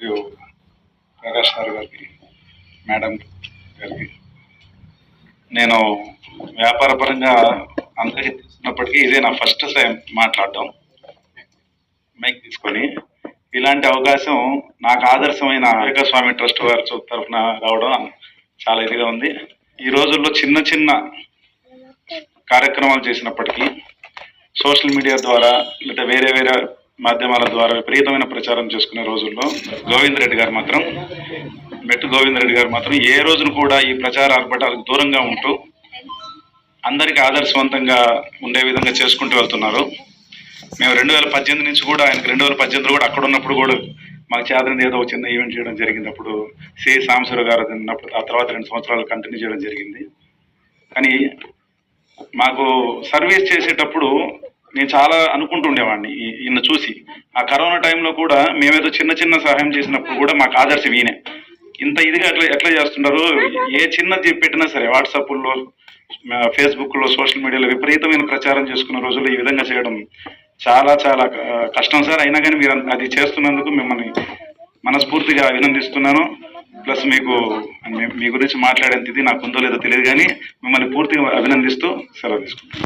మరియు ప్రకాష్ సార్ గారికి, మేడం గారికి, నేను వ్యాపారపరంగా అందరికీ తెలిసినప్పటికీ ఇదే నా ఫస్ట్ టైం మాట్లాడడం మైక్ తీసుకొని. ఇలాంటి అవకాశం నాకు ఆదర్శమైన స్వామి ట్రస్ట్ వారి తరఫున రావడం చాలా ఇదిగా ఉంది. ఈ రోజుల్లో చిన్న చిన్న కార్యక్రమాలు చేసినప్పటికీ సోషల్ మీడియా ద్వారా లేదా వేరే వేరే మాధ్యమాల ద్వారా విపరీతమైన ప్రచారం చేసుకునే రోజుల్లో గోవిందరెడ్డి గారు మాత్రం ఏ రోజును కూడా ఈ ప్రచార ఆర్భటాలకు దూరంగా ఉంటూ అందరికీ ఆదర్శవంతంగా ఉండే విధంగా చేసుకుంటూ వెళ్తున్నారు. మేము 2018 నుంచి కూడా ఆయనకు 2018 కూడా అక్కడ ఉన్నప్పుడు కూడా మాకు చేతనది ఏదో చిన్న ఈవెంట్ చేయడం జరిగింది. అప్పుడు సి సాంబశివరావు గారు ఉన్నప్పుడు ఆ తర్వాత 2 సంవత్సరాలు కంటిన్యూ చేయడం జరిగింది. కానీ మాకు సర్వీస్ చేసేటప్పుడు నేను చాలా అనుకుంటుండేవాడిని ఈయన చూసి. ఆ కరోనా టైంలో కూడా మేమేదో చిన్న చిన్న సహాయం చేసినప్పుడు కూడా మాకు ఆదర్శం ఈయనే. ఇంత ఇదిగా ఎట్లా చేస్తున్నారు, ఏ చిన్నది పెట్టినా సరే వాట్సాప్లో, ఫేస్బుక్లో, సోషల్ మీడియాలో విపరీతమైన ప్రచారం చేసుకున్న రోజుల్లో ఈ విధంగా చేయడం చాలా చాలా కష్టం సార్. అయినా కానీ మీరు అది చేస్తున్నందుకు మిమ్మల్ని మనస్ఫూర్తిగా అభినందిస్తున్నాను. ప్లస్ మీ గురించి మాట్లాడేంత ఇది నాకు ఉందో లేదో తెలియదు, కానీ మిమ్మల్ని పూర్తిగా అభినందిస్తూ సెలవు తీసుకుంటాను.